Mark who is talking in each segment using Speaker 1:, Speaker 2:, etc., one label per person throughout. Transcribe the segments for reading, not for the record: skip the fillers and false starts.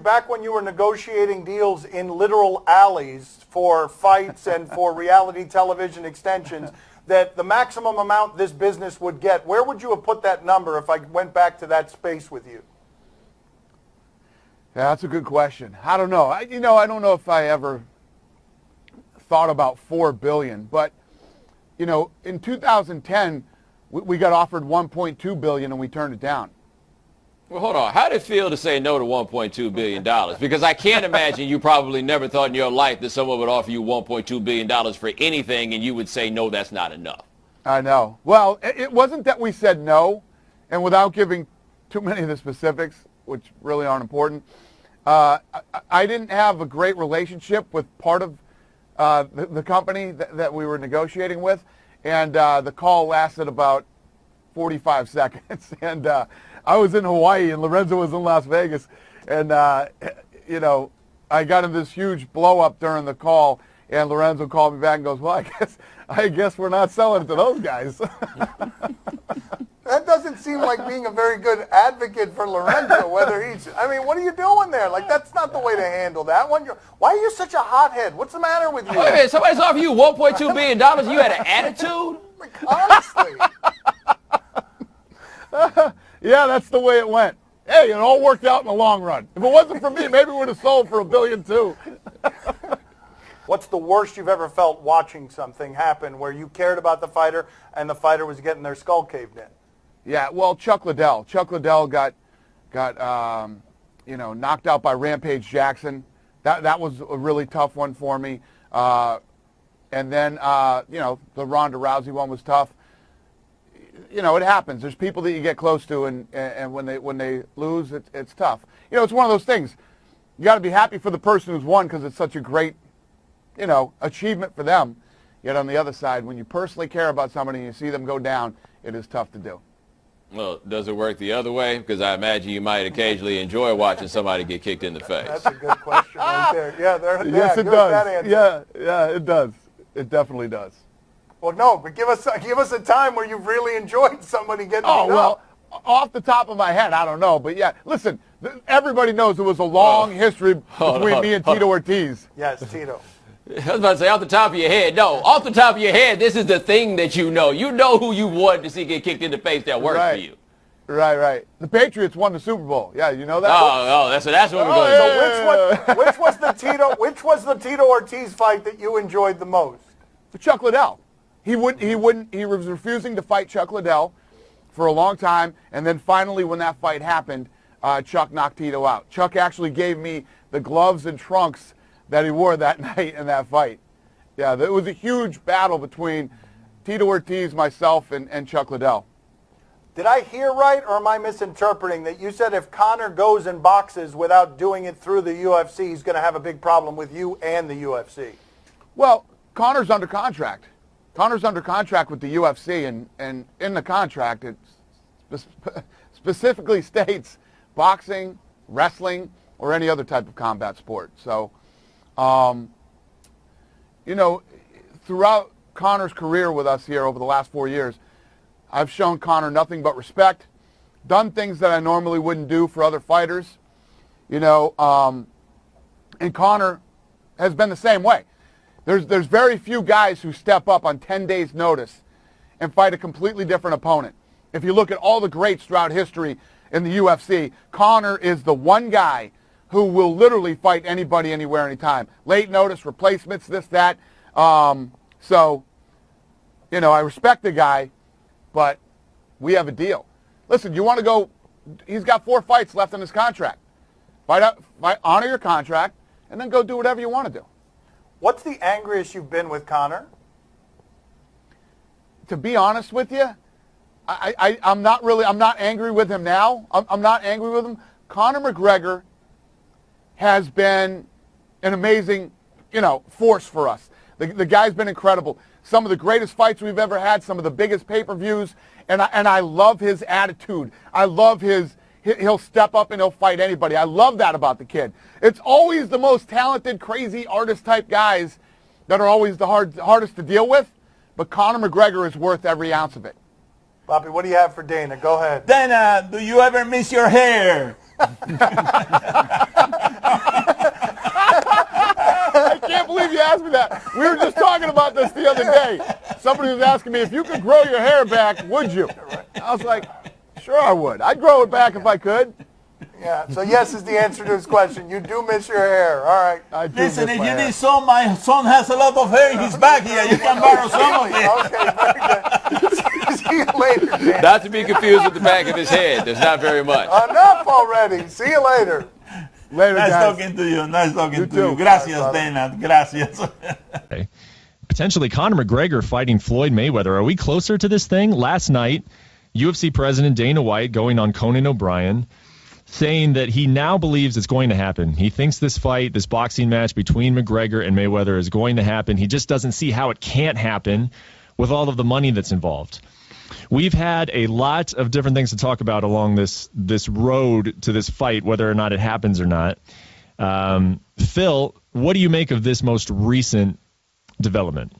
Speaker 1: back when you were negotiating deals in literal alleys for fights and for reality television extensions, that the maximum amount this business would get, where would you have put that number if I went back to that space with you?
Speaker 2: Yeah, that's a good question. I don't know. I don't know if I ever thought about $4 billion, but in 2010, we got offered $1.2 billion and we turned it down.
Speaker 3: Well, hold on. How did it feel to say no to $1.2 billion? Because I can't imagine you probably never thought in your life that someone would offer you $1.2 billion for anything and you would say, no, that's not enough.
Speaker 2: I know. Well, it wasn't that we said no, and without giving too many of the specifics, which really aren't important, I didn't have a great relationship with part of the company that we were negotiating with, and the call lasted about 45 seconds. And I was in Hawaii and Lorenzo was in Las Vegas, and I got in this huge blow up during the call, and Lorenzo called me back and goes, "Well, I guess we're not selling it to those guys."
Speaker 1: That doesn't seem like being a very good advocate for Lorenzo, whether he's, what are you doing there? Like, that's not the way to handle that one. Why are you such a hothead? What's the matter with you?
Speaker 3: Wait, somebody's offering you $1.2 billion, you had an attitude?
Speaker 1: Like, honestly.
Speaker 2: Yeah, that's the way it went. Hey, it all worked out in the long run. If it wasn't for me, maybe we would have sold for $1 billion too.
Speaker 1: What's the worst you've ever felt watching something happen where you cared about the fighter and the fighter was getting their skull caved in?
Speaker 2: Yeah, well, Chuck Liddell. Chuck Liddell got knocked out by Rampage Jackson. That was a really tough one for me. And then the Ronda Rousey one was tough. It happens. There's people that you get close to, and when they lose, it's tough. It's one of those things. You got to be happy for the person who's won because it's such a great, achievement for them. Yet on the other side, when you personally care about somebody and you see them go down, it is tough to do.
Speaker 3: Well, does it work the other way? Because I imagine you might occasionally enjoy watching somebody get kicked in the face.
Speaker 1: That's a good question right there. Yeah,
Speaker 2: yes, it does. Yeah, it does. It definitely does.
Speaker 1: Well, no, but give us a time where you've really enjoyed somebody getting beat up.
Speaker 2: Well, off the top of my head, I don't know. But, yeah, listen, everybody knows there was a long history between me and Tito Ortiz.
Speaker 1: Yes, Tito.
Speaker 3: I was about to say, off the top of your head. No, off the top of your head, this is the thing that you know. You know who you wanted to see get kicked in the face that worked for you.
Speaker 2: Right. The Patriots won the Super Bowl. Yeah, you know that?
Speaker 3: That's what we're going to
Speaker 1: do. So which was the Tito Ortiz fight that you enjoyed the most?
Speaker 2: Chuck Liddell. He was refusing to fight Chuck Liddell for a long time, and then finally when that fight happened, Chuck knocked Tito out. Chuck actually gave me the gloves and trunks that he wore that night in that fight. Yeah, it was a huge battle between Tito Ortiz, myself, and Chuck Liddell.
Speaker 1: Did I hear right, or am I misinterpreting that you said if Conor goes and boxes without doing it through the UFC, he's going to have a big problem with you and the UFC?
Speaker 2: Well, Conor's under contract. Conor's under contract with the UFC, and in the contract it specifically states boxing, wrestling, or any other type of combat sport. So, throughout Conor's career with us here over the last 4 years, I've shown Conor nothing but respect, done things that I normally wouldn't do for other fighters, and Conor has been the same way. There's very few guys who step up on 10 days' notice and fight a completely different opponent. If you look at all the greats throughout history in the UFC, Conor is the one guy who will literally fight anybody, anywhere, anytime. Late notice, replacements, this, that. I respect the guy, but we have a deal. Listen, you want to go, he's got 4 fights left on his contract. Honor your contract, and then go do whatever you want to do.
Speaker 1: What's the angriest you've been with Conor?
Speaker 2: To be honest with you, I'm not angry with him now. I'm not angry with him. Conor McGregor has been an amazing, force for us. The guy's been incredible. Some of the greatest fights we've ever had, some of the biggest pay-per-views, and I love his attitude. I love he'll step up and he'll fight anybody. I love that about the kid. It's always the most talented, crazy artist-type guys that are always the hardest to deal with, but Conor McGregor is worth every ounce of it.
Speaker 1: Bobby, what do you have for Dana? Go ahead.
Speaker 4: Dana, do you ever miss your hair?
Speaker 2: ask me that. We were just talking about this the other day. Somebody was asking me, if you could grow your hair back, would you? I was like, sure I would. I'd grow it back if I could.
Speaker 1: Yeah, so yes is the answer to his question. You do miss your hair. All right.
Speaker 4: Listen, if you need some, my son has a lot of hair in his back here. You can borrow some of it.
Speaker 1: Okay, very good. See you later, Dan.
Speaker 3: Not to be confused with the back of his head. There's not very much.
Speaker 1: Enough already. See you later.
Speaker 2: Later,
Speaker 4: Nice
Speaker 2: guys.
Speaker 4: talking to you. Nice talking to
Speaker 2: too.
Speaker 4: you. Gracias,
Speaker 1: Bye,
Speaker 4: Dana. Gracias.
Speaker 5: Potentially Conor McGregor fighting Floyd Mayweather. Are we closer to this thing? Last night, UFC President Dana White going on Conan O'Brien, saying that he now believes it's going to happen. He thinks this fight, this boxing match between McGregor and Mayweather is going to happen. He just doesn't see how it can't happen with all of the money that's involved. We've had a lot of different things to talk about along this road to this fight, whether or not it happens or not. Phil, what do you make of this most recent development?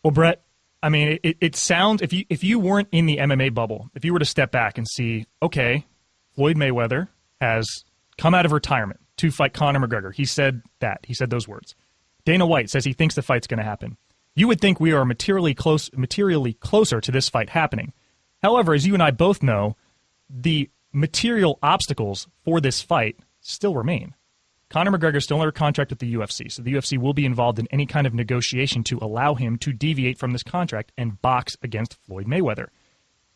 Speaker 6: Well, Brett, I mean, it sounds, if you weren't in the MMA bubble, if you were to step back and see, okay, Floyd Mayweather has come out of retirement to fight Conor McGregor. He said that. He said those words. Dana White says he thinks the fight's going to happen. You would think we are materially closer to this fight happening. However, as you and I both know, the material obstacles for this fight still remain. Conor McGregor is still under contract with the UFC, so the UFC will be involved in any kind of negotiation to allow him to deviate from this contract and box against Floyd Mayweather,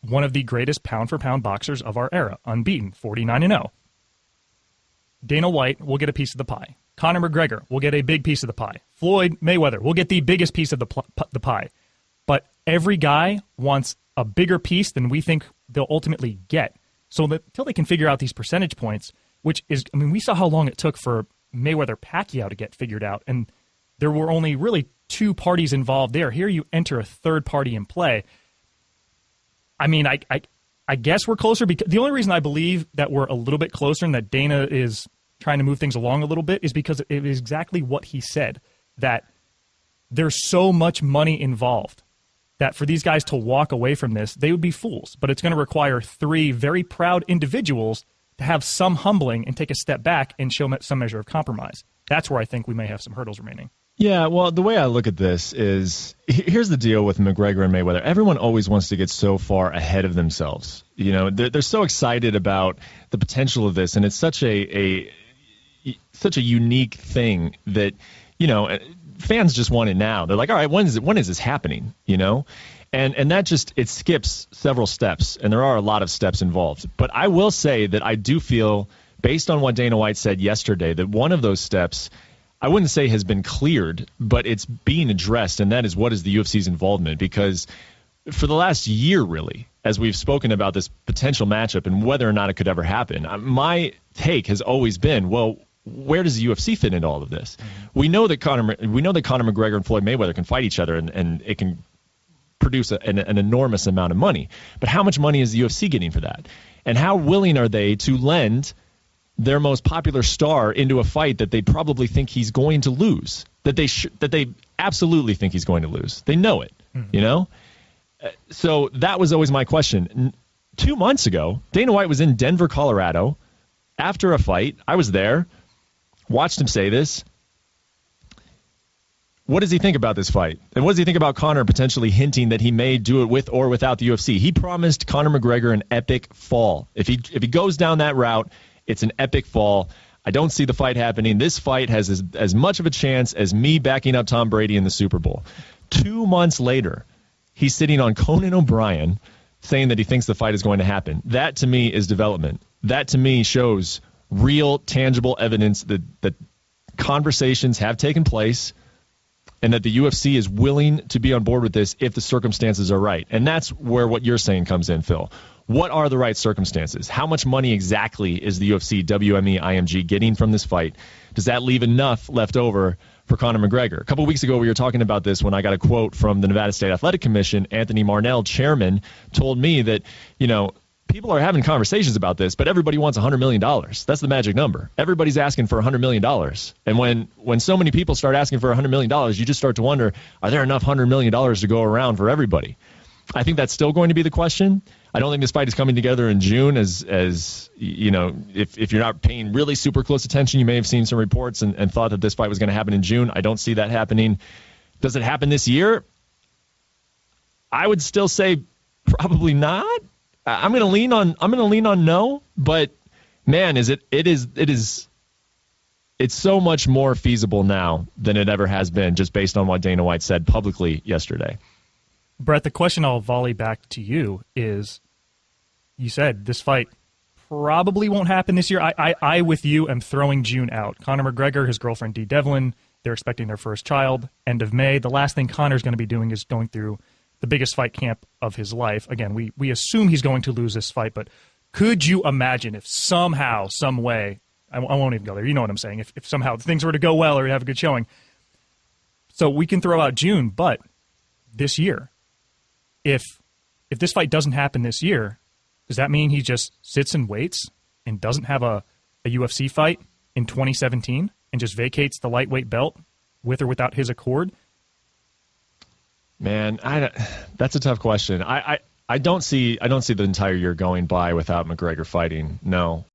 Speaker 6: one of the greatest pound-for-pound boxers of our era, unbeaten, 49-0. Dana White will get a piece of the pie. Conor McGregor will get a big piece of the pie. Floyd Mayweather will get the biggest piece of the pie. But every guy wants a bigger piece than we think they'll ultimately get. So until they can figure out these percentage points, which is, I mean, we saw how long it took for Mayweather-Pacquiao to get figured out, and there were only really two parties involved there. Here you enter a third party in play. I mean, I guess we're closer because the only reason I believe that we're a little bit closer and that Dana is trying to move things along a little bit is because it is exactly what he said, that there's so much money involved that for these guys to walk away from this, they would be fools. But it's going to require three very proud individuals to have some humbling and take a step back and show some measure of compromise. That's where I think we may have some hurdles remaining.
Speaker 5: Yeah, well, the way I look at this is, here's the deal with McGregor and Mayweather. Everyone always wants to get so far ahead of themselves. You know, they're so excited about the potential of this, and it's such a unique thing that, you know, fans just want it now. They're like, all right, when is this happening? You know, and that just, it skips several steps, and there are a lot of steps involved. But I will say that I do feel, based on what Dana White said yesterday, that one of those steps, I wouldn't say has been cleared, but it's being addressed, and that is what is the UFC's involvement. Because for the last year, really, as we've spoken about this potential matchup and whether or not it could ever happen, my take has always been, well, where does the UFC fit into all of this? Mm-hmm. We know that Conor McGregor and Floyd Mayweather can fight each other, and it can produce an enormous amount of money. But how much money is the UFC getting for that? And how willing are they to lend their most popular star into a fight that they probably think he's going to lose, that they absolutely think he's going to lose? They know it, you know? So that was always my question. 2 months ago, Dana White was in Denver, Colorado, after a fight. I was there, watched him say this. What does he think about this fight? And what does he think about Conor potentially hinting that he may do it with or without the UFC? He promised Conor McGregor an epic fall. If he goes down that route, it's an epic fall. I don't see the fight happening. This fight has as much of a chance as me backing up Tom Brady in the Super Bowl. 2 months later, he's sitting on Conan O'Brien saying that he thinks the fight is going to happen. That, to me, is development. That, to me, shows real, tangible evidence that conversations have taken place and that the UFC is willing to be on board with this if the circumstances are right. And that's where what you're saying comes in, Phil. What are the right circumstances? How much money exactly is the UFC, WME, IMG getting from this fight? Does that leave enough left over for Conor McGregor? A couple of weeks ago, we were talking about this when I got a quote from the Nevada State Athletic Commission. Anthony Marnell, chairman, told me that, you know, people are having conversations about this, but everybody wants $100 million. That's the magic number. Everybody's asking for $100 million. And when so many people start asking for $100 million, you just start to wonder, are there enough $100 million to go around for everybody? I think that's still going to be the question. I don't think this fight is coming together in June as you know, if you're not paying really super close attention, you may have seen some reports and thought that this fight was going to happen in June. I don't see that happening. Does it happen this year? I would still say probably not. I'm going to lean on no, but man, it's so much more feasible now than it ever has been, just based on what Dana White said publicly yesterday.
Speaker 6: Brett, the question I'll volley back to you is, you said this fight probably won't happen this year. I with you, am throwing June out. Conor McGregor, his girlfriend Dee Devlin, they're expecting their first child end of May. The last thing Conor's going to be doing is going through the biggest fight camp of his life. Again, we assume he's going to lose this fight, but could you imagine if somehow, some way, I won't even go there, you know what I'm saying, if somehow things were to go well or have a good showing. So we can throw out June, but this year, if this fight doesn't happen this year, does that mean he just sits and waits and doesn't have a UFC fight in 2017 and just vacates the lightweight belt with or without his accord?
Speaker 5: Man, that's a tough question. I don't see the entire year going by without McGregor fighting. No.